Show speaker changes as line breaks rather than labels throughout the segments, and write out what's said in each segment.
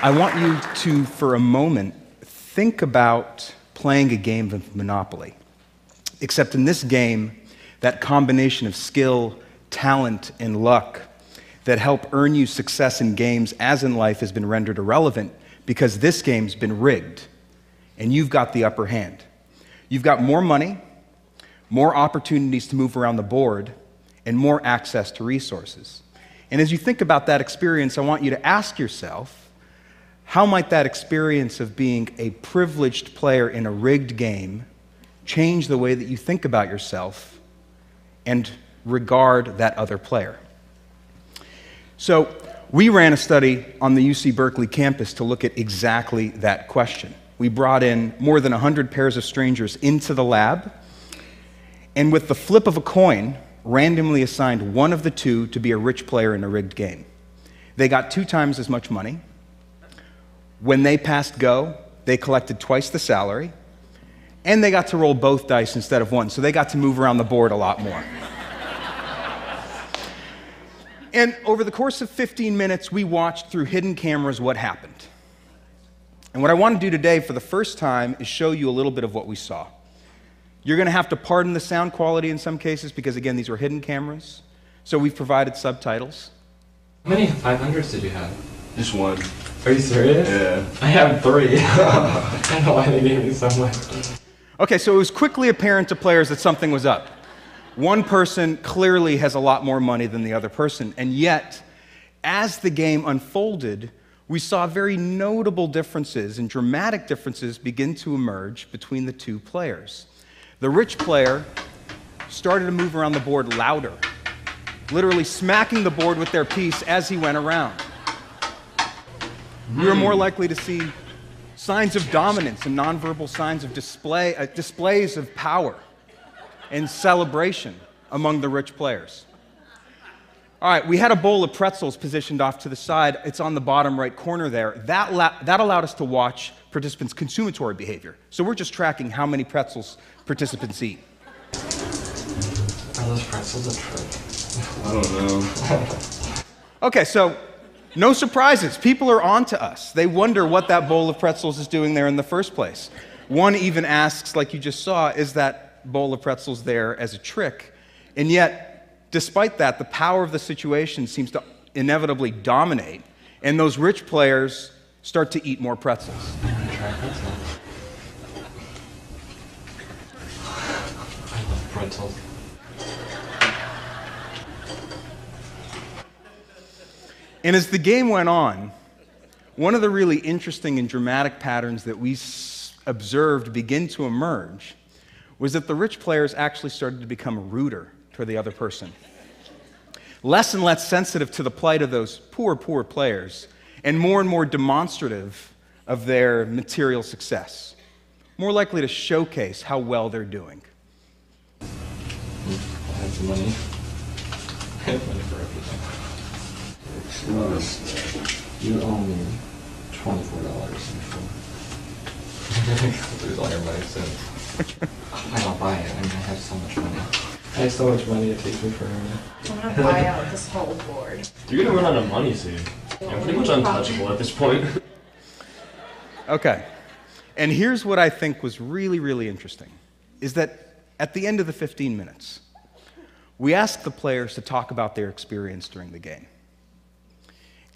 I want you to, for a moment, think about playing a game of Monopoly. Except in this game, that combination of skill, talent, and luck that help earn you success in games as in life has been rendered irrelevant because this game's been rigged, and you've got the upper hand. You've got more money, more opportunities to move around the board, and more access to resources. And as you think about that experience, I want you to ask yourself, how might that experience of being a privileged player in a rigged game change the way that you think about yourself and regard that other player? So we ran a study on the UC Berkeley campus to look at exactly that question. We brought in more than 100 pairs of strangers into the lab, and with the flip of a coin, randomly assigned one of the two to be a rich player in a rigged game. They got 2 times as much money. When they passed go, they collected twice the salary, and they got to roll both dice instead of one, so they got to move around the board a lot more. And over the course of 15 minutes, we watched through hidden cameras what happened. And what I want to do today for the first time is show you a little bit of what we saw. You're going to have to pardon the sound quality in some cases because, again, these were hidden cameras. So we've provided subtitles.
How many 500s did you have?
Just one.
Are you serious?
Yeah.
I have 3. I don't know why they gave me so much.
Okay, so it was quickly apparent to players that something was up. One person clearly has a lot more money than the other person, and yet, as the game unfolded, we saw very notable differences and dramatic differences begin to emerge between the two players. The rich player started to move around the board louder, literally smacking the board with their piece as he went around. We were more likely to see signs of dominance and nonverbal signs of displays of power and celebration among the rich players. All right, we had a bowl of pretzels positioned off to the side. It's on the bottom right corner there. That allowed us to watch participants' consumatory behavior. So we're just tracking how many pretzels participants eat.
Are those pretzels a trick?
I don't know.
Okay, so no surprises. People are on to us. They wonder what that bowl of pretzels is doing there in the first place. One even asks, like you just saw, is that bowl of pretzels there as a trick? And yet, despite that, the power of the situation seems to inevitably dominate, and those rich players start to eat more pretzels.
I'm gonna try pretzels. I love pretzels.
And as the game went on, one of the really interesting and dramatic patterns that we observed begin to emerge was that the rich players actually started to become ruder toward the other person. Less and less sensitive to the plight of those poor players, and more demonstrative of their material success. More likely to showcase how well they're doing.
I have some money. I have money for everything. You owe me $24. Lose all your money soon. I don't buy it. I mean, I have so much money. I have so much money, it takes me forever.
I'm gonna buy out this whole board.
You're gonna run out of money soon. I'm pretty much untouchable at this point.
Okay, and here's what I think was really interesting, is that at the end of the 15 minutes, we asked the players to talk about their experience during the game.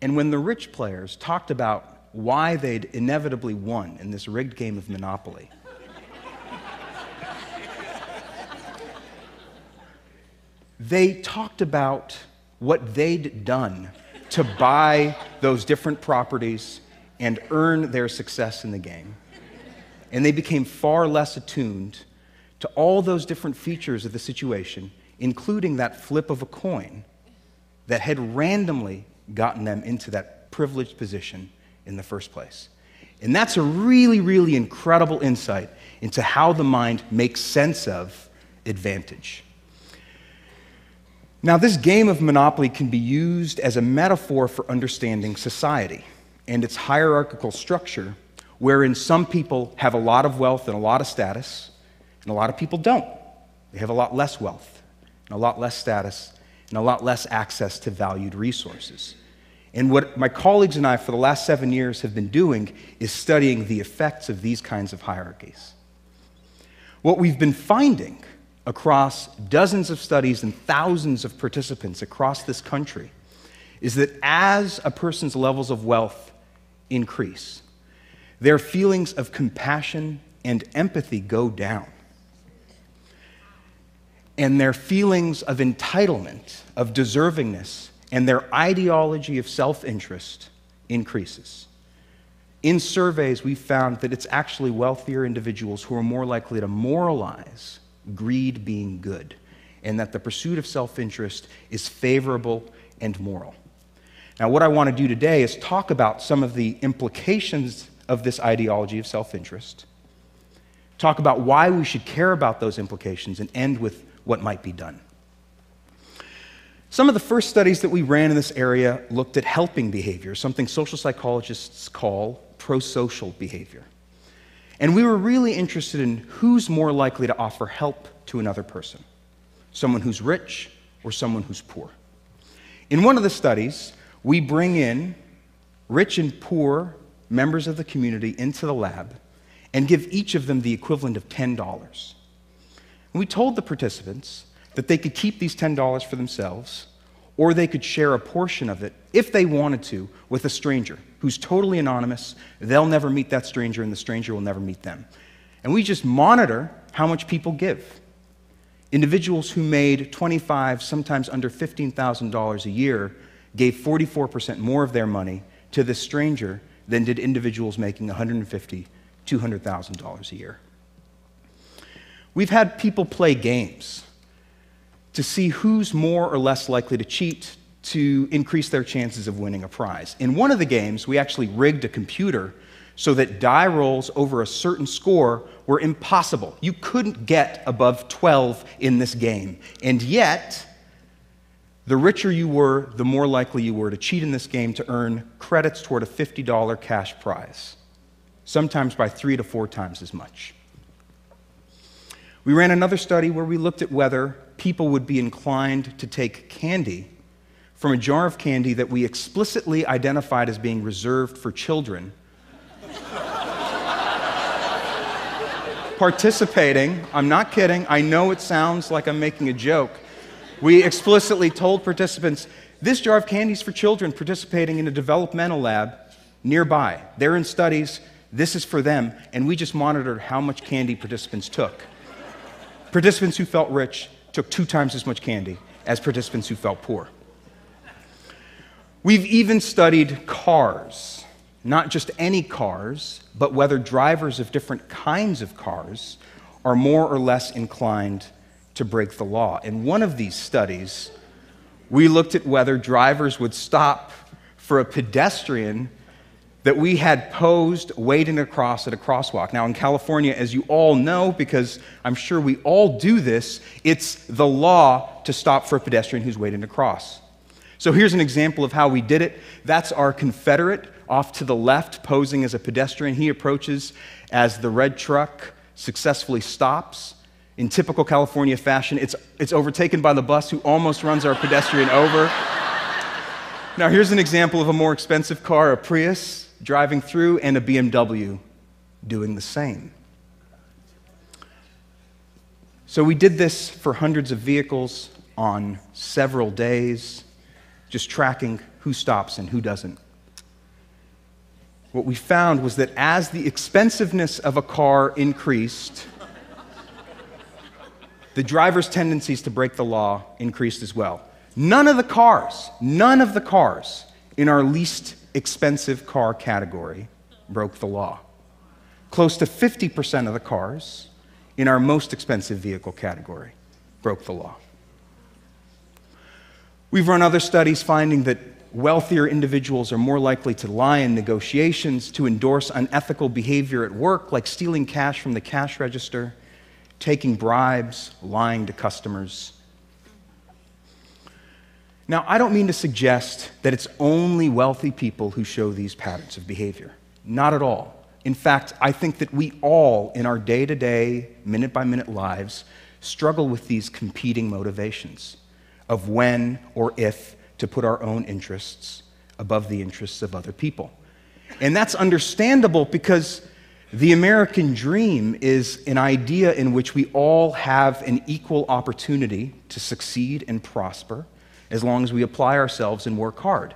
And when the rich players talked about why they'd inevitably won in this rigged game of Monopoly, they talked about what they'd done to buy those different properties and earn their success in the game. And they became far less attuned to all those different features of the situation, including that flip of a coin that had randomly gotten them into that privileged position in the first place. And that's a really incredible insight into how the mind makes sense of advantage. Now, this game of Monopoly can be used as a metaphor for understanding society and its hierarchical structure, wherein some people have a lot of wealth and a lot of status, and a lot of people don't. They have a lot less wealth, and a lot less status, and a lot less access to valued resources. And what my colleagues and I for the last 7 years have been doing is studying the effects of these kinds of hierarchies. What we've been finding across dozens of studies and thousands of participants across this country is that as a person's levels of wealth increase, their feelings of compassion and empathy go down. And their feelings of entitlement, of deservingness, and their ideology of self-interest increases. In surveys, we found that it's actually wealthier individuals who are more likely to moralize greed being good, and that the pursuit of self-interest is favorable and moral. Now, what I want to do today is talk about some of the implications of this ideology of self-interest, talk about why we should care about those implications, and end with what might be done. Some of the first studies that we ran in this area looked at helping behavior, something social psychologists call prosocial behavior. And we were really interested in who's more likely to offer help to another person, someone who's rich or someone who's poor. In one of the studies, we bring in rich and poor members of the community into the lab and give each of them the equivalent of $10. And we told the participants that they could keep these $10 for themselves, or they could share a portion of it, if they wanted to, with a stranger who's totally anonymous. They'll never meet that stranger, and the stranger will never meet them. And we just monitor how much people give. Individuals who made $25,000, sometimes under $15,000 a year, gave 44% more of their money to this stranger than did individuals making $150,000, $200,000 a year. We've had people play games to see who's more or less likely to cheat to increase their chances of winning a prize. In one of the games, we actually rigged a computer so that die rolls over a certain score were impossible. You couldn't get above 12 in this game. And yet, the richer you were, the more likely you were to cheat in this game to earn credits toward a $50 cash prize, sometimes by 3 to 4 times as much. We ran another study where we looked at whether people would be inclined to take candy from a jar of candy that we explicitly identified as being reserved for children, participating. I'm not kidding. I know it sounds like I'm making a joke. We explicitly told participants, this jar of candy is for children participating in a developmental lab nearby. They're in studies. This is for them. And we just monitored how much candy participants took. Participants who felt rich took 2 times as much candy as participants who felt poor. We've even studied cars, not just any cars, but whether drivers of different kinds of cars are more or less inclined to break the law. In one of these studies, we looked at whether drivers would stop for a pedestrian that we had posed waiting across at a crosswalk. Now, in California, as you all know, because I'm sure we all do this, it's the law to stop for a pedestrian who's waiting to cross. So here's an example of how we did it. That's our Confederate off to the left, posing as a pedestrian. He approaches as the red truck successfully stops. In typical California fashion, it's overtaken by the bus, who almost runs our pedestrian over. Now, here's an example of a more expensive car, a Prius, driving through, and a BMW doing the same. So we did this for hundreds of vehicles on several days, just tracking who stops and who doesn't. What we found was that as the expensiveness of a car increased, the driver's tendencies to break the law increased as well. None of the cars in our least expensive car category broke the law. Close to 50% of the cars in our most expensive vehicle category broke the law. We've run other studies finding that wealthier individuals are more likely to lie in negotiations, to endorse unethical behavior at work, like stealing cash from the cash register, taking bribes, lying to customers. Now, I don't mean to suggest that it's only wealthy people who show these patterns of behavior. Not at all. In fact, I think that we all, in our day-to-day, minute-by-minute lives, struggle with these competing motivations of when or if to put our own interests above the interests of other people. And that's understandable because the American dream is an idea in which we all have an equal opportunity to succeed and prosper as long as we apply ourselves and work hard.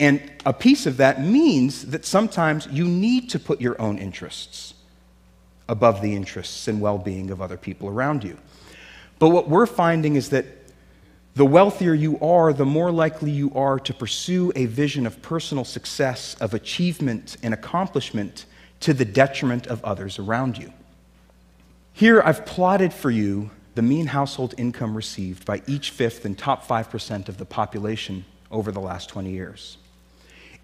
And a piece of that means that sometimes you need to put your own interests above the interests and well-being of other people around you. But what we're finding is that the wealthier you are, the more likely you are to pursue a vision of personal success, of achievement and accomplishment to the detriment of others around you. Here I've plotted for you the mean household income received by each fifth and top 5% of the population over the last 20 years.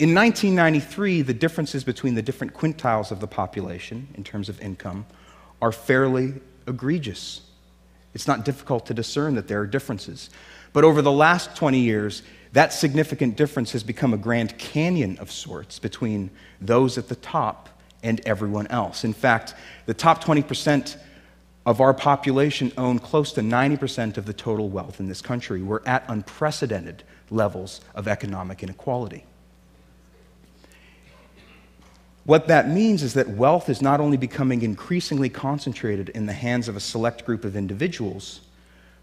In 1993, the differences between the different quintiles of the population in terms of income are fairly egregious. It's not difficult to discern that there are differences. But over the last 20 years, that significant difference has become a Grand Canyon of sorts between those at the top and everyone else. In fact, the top 20% of our population own close to 90% of the total wealth in this country. We're at unprecedented levels of economic inequality. What that means is that wealth is not only becoming increasingly concentrated in the hands of a select group of individuals,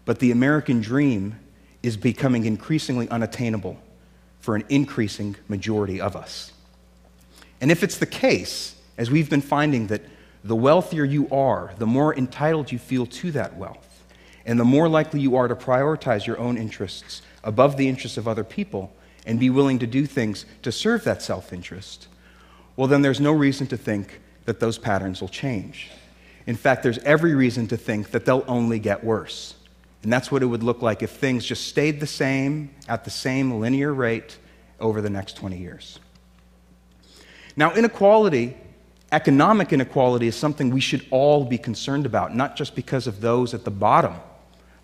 but the American dream is becoming increasingly unattainable for an increasing majority of us. And if it's the case, as we've been finding, that the wealthier you are, the more entitled you feel to that wealth, and the more likely you are to prioritize your own interests above the interests of other people and be willing to do things to serve that self-interest, well, then there's no reason to think that those patterns will change. In fact, there's every reason to think that they'll only get worse. And that's what it would look like if things just stayed the same at the same linear rate over the next 20 years. Now, inequality, economic inequality, is something we should all be concerned about, not just because of those at the bottom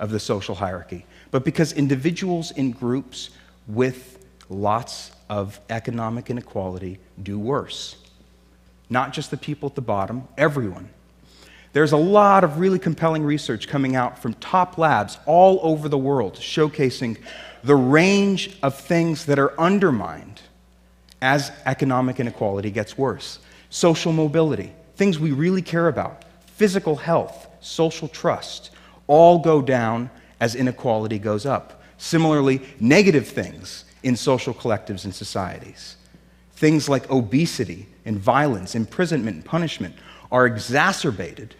of the social hierarchy, but because individuals in groups with lots of economic inequality do worse. Not just the people at the bottom, everyone. There's a lot of really compelling research coming out from top labs all over the world showcasing the range of things that are undermined as economic inequality gets worse. Social mobility, things we really care about, physical health, social trust, all go down as inequality goes up. Similarly, negative things in social collectives and societies. Things like obesity and violence, imprisonment and punishment are exacerbated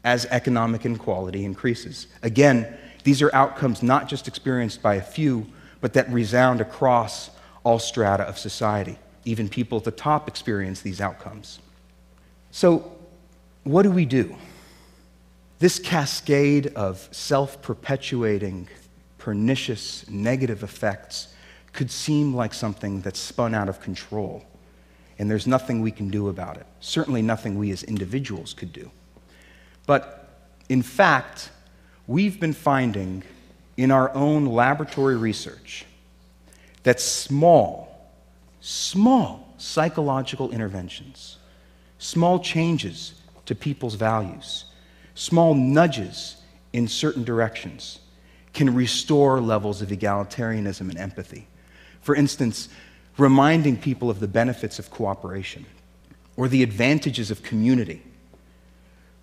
as economic inequality increases. Again, these are outcomes not just experienced by a few, but that resound across all strata of society. Even people at the top experience these outcomes. So, what do? This cascade of self-perpetuating, pernicious, negative effects could seem like something that's spun out of control, and there's nothing we can do about it. Certainly nothing we as individuals could do. But in fact, we've been finding in our own laboratory research that small psychological interventions, small changes to people's values, small nudges in certain directions can restore levels of egalitarianism and empathy. For instance, reminding people of the benefits of cooperation or the advantages of community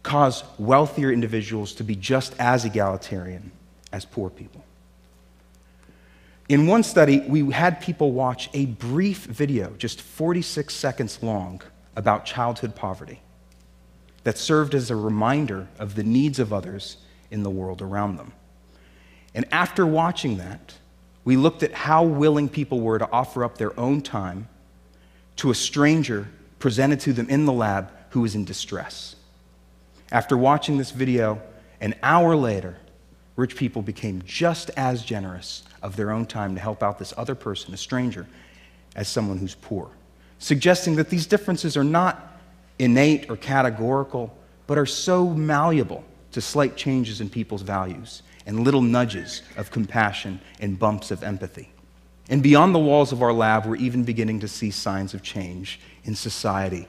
cause wealthier individuals to be just as egalitarian as poor people. In one study, we had people watch a brief video, just 46 seconds long, about childhood poverty that served as a reminder of the needs of others in the world around them. And after watching that, we looked at how willing people were to offer up their own time to a stranger presented to them in the lab who was in distress. After watching this video, an hour later, rich people became just as generous of their own time to help out this other person, a stranger, as someone who's poor, suggesting that these differences are not innate or categorical, but are so malleable to slight changes in people's values and little nudges of compassion and bumps of empathy. And beyond the walls of our lab, we're even beginning to see signs of change in society.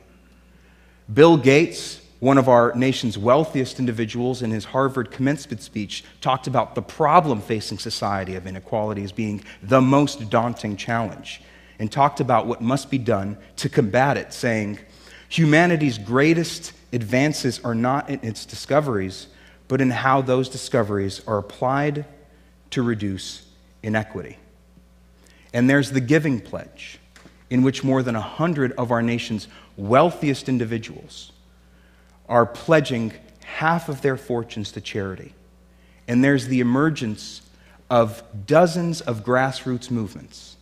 Bill Gates, one of our nation's wealthiest individuals, in his Harvard commencement speech, talked about the problem facing society of inequality as being the most daunting challenge. and talked about what must be done to combat it, saying, humanity's greatest advances are not in its discoveries, but in how those discoveries are applied to reduce inequity. And there's the Giving Pledge, in which more than 100 of our nation's wealthiest individuals are pledging half of their fortunes to charity. And there's the emergence of dozens of grassroots movements,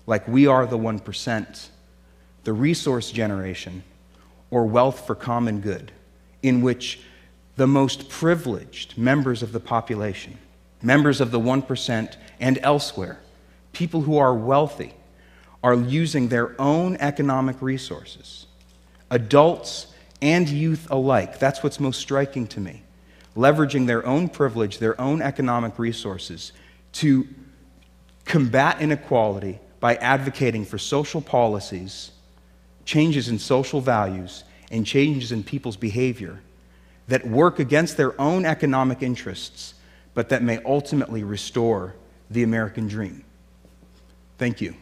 like We Are the 1%, the Resource Generation, or Wealth for Common Good, in which the most privileged members of the population, members of the 1% and elsewhere, people who are wealthy, are using their own economic resources, adults and youth alike. That's what's most striking to me. Leveraging their own privilege, their own economic resources to combat inequality by advocating for social policies, changes in social values, and changes in people's behavior that work against their own economic interests, but that may ultimately restore the American dream. Thank you.